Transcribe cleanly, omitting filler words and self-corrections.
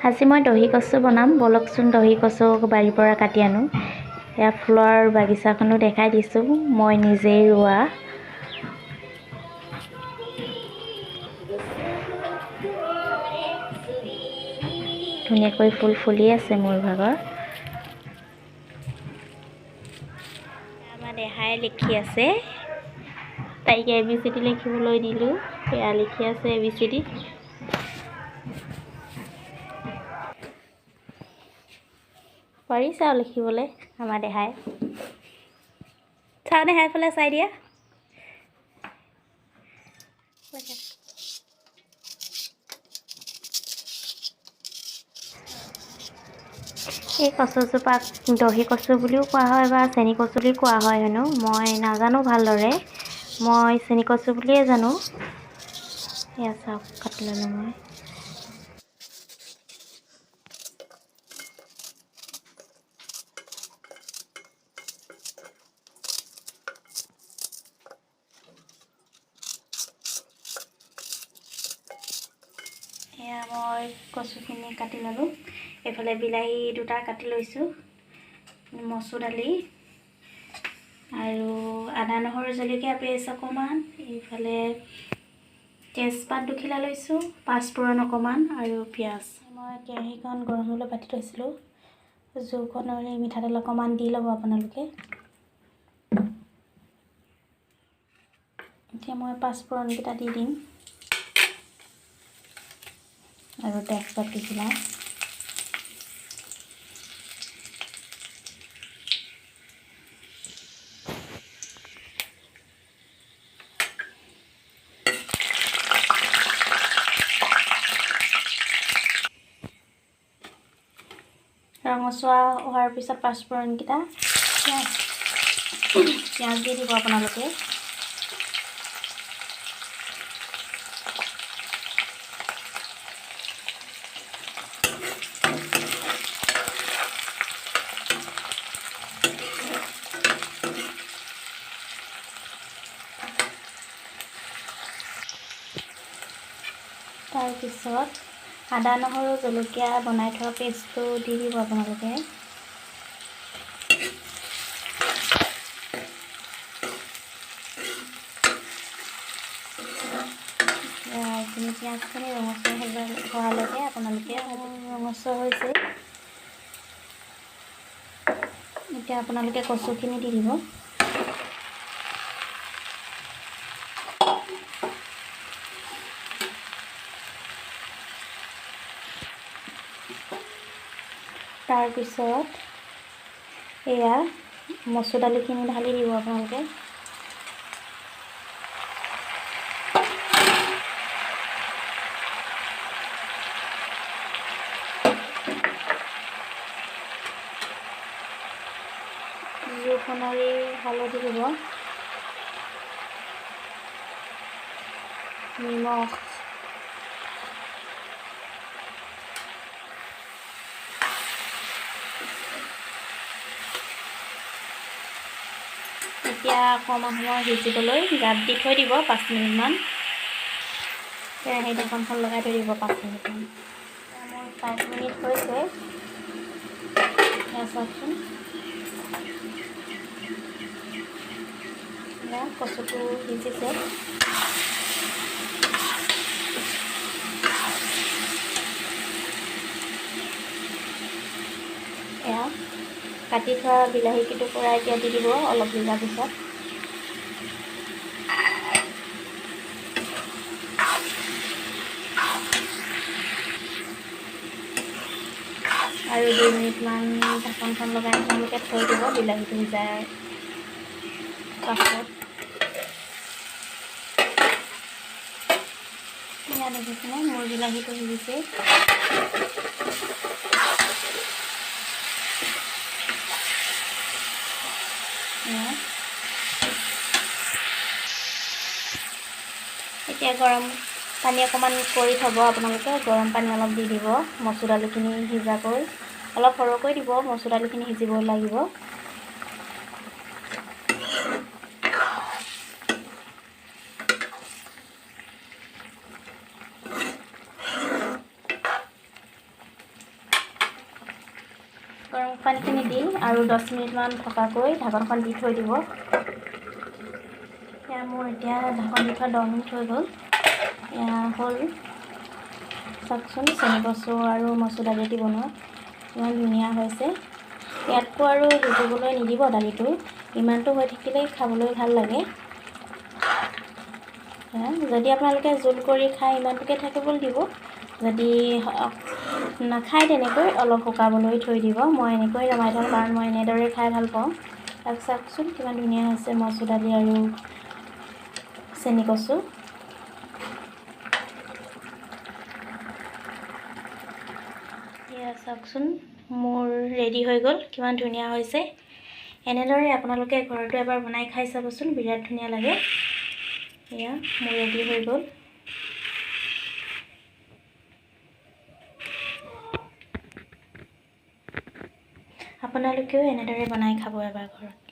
আজি মই দহি কচু বনাম। বলকচোন দহি কচু বাৰীৰ পৰা কাটি আনো। এয়া ফুলৰ বাগিচাখনো দেখাই দিছোঁ, মই নিজেই ৰোৱা। ধুনীয়াকৈ ফুল ফুলি আছে মোৰ ভাগৰ। আমাৰ দেহাই লিখি আছে, তাইক ABCD লিখিবলৈ দিলোঁ। এয়া লিখি আছে ABCD। পাৰিছে আৰু লিখিবলৈ আমাৰ দেহাই। চাওঁ দেহাই ফালে চাই দিয়া। এই কচুজোপাক দহি কচু বুলিও কোৱা হয় বা চেনি কচু বুলিও কোৱা হয় হেনো। মই নাজানো ভালদৰে, মই চেনি কচু বুলিয়ে জানো। এয়া চাওক, কাটি ল'লোঁ মই। এয়া মই কচুখিনি কাটি ল'লোঁ। এইফালে বিলাহী দুটা কাটি লৈছোঁ, মচুৰ দালি আৰু আদা নহৰু জলকীয়া পেষ্ট অকণমান, এইফালে তেজপাত দুখিলা লৈছোঁ, পাঁচফোৰণ অকণমান আৰু পিঁয়াজ। মই কেৰাহীখন গৰম হ'বলৈ পাতি থৈছিলোঁ। জুইখনলৈ মিঠাতেল অকণমান দি ল'ব আপোনালোকে। এতিয়া মই পাঁচফোৰণকেইটা দি দিম আৰু তেজপাত দুখিলা। ৰঙচুৱা হোৱাৰ পিছত পাঁচফোৰণকেইটা পিঁয়াজ দি দিব আপোনালোকে। তাৰপিছত আদা নহৰু জলকীয়া বনাই থোৱা পেষ্টটো দি দিব আপোনালোকে। এইখিনি পিঁয়াজখিনি ৰঙচুৱা হোৱালৈকে আপোনালোকে ৰঙচুৱা হৈছে। এতিয়া আপোনালোকে কচুখিনি দি দিব। তাৰপিছত এয়া মচুৰ দালিখিনি ঢালি দিব আপোনালোকে। জুইখনৰি হালধি দিব, নিমখ, এতিয়া অকণমান সময় সিজিবলৈ গাপ দি থৈ দিব 5 মিনিটমান। কেৰাহীত ঢাকনখন লগাই থৈ দিব 5 মিনিটমান। মোৰ 5 মিনিট হৈছে, এয়া চাওকচোন। এয়া কচুটো সিজিছে। এয়া কাটি থোৱা বিলাহী কেইটুকুৰা এতিয়া দি দিব অলপ সিজাৰ পিছত। আৰু 2 মিনিটমান ঢাকনখন লগাই আপোনালোকে থৈ দিব বিলাহীটো সিজাৰ পাছত। এয়া দেখিছেনে, মোৰ বিলাহীটো সিজিছে। এতিয়া গৰম পানী অকণমান কৰি থ'ব আপোনালোকে। গৰম পানী অলপ দি দিব, মচুৰ দালিখিনি সিজাকৈ অলপ সৰহকৈ দিব, মচুৰ দালিখিনি সিজিব লাগিব। আৰু 10 মিনিটমান থকাকৈ ঢাকনখন দি থৈ দিব। এয়া মোৰ এতিয়া ঢাকন দি থোৱা 10 মিনিট হৈ গ'ল। এয়া হ'ল চাওকচোন, চেনি কচু আৰু মচুৰ দালি দি বনোৱা ইমান ধুনীয়া হৈছে। ইয়াতকৈ আৰু সিজিবলৈ নিদিব দালিটো, ইমানটো হৈ থাকিলেই খাবলৈ ভাল লাগে। যদি আপোনালোকে জোল কৰি খাই ইমানটোকে থাকিবলৈ দিব, যদি নাখায় তেনেকৈ অলপ শুকাবলৈ থৈ দিব। মই এনেকৈ জমাই থওঁ কাৰণ মই এনেদৰে খাই ভাল পাওঁ। চাওকচোন কিমান ধুনীয়া হৈছে মচুৰ দালি আৰু চেনি কচু। এয়া চাওকচোন মোৰ ৰেডি হৈ গ'ল, কিমান ধুনীয়া হৈছে। এনেদৰে আপোনালোকে ঘৰতো এবাৰ বনাই খাই চাবচোন, বিৰাট ধুনীয়া লাগে। এয়া মোৰ ৰেডি হৈ গ'ল। আপোনালোকেও এনেদৰে বনাই খাব এবাৰ ঘৰত।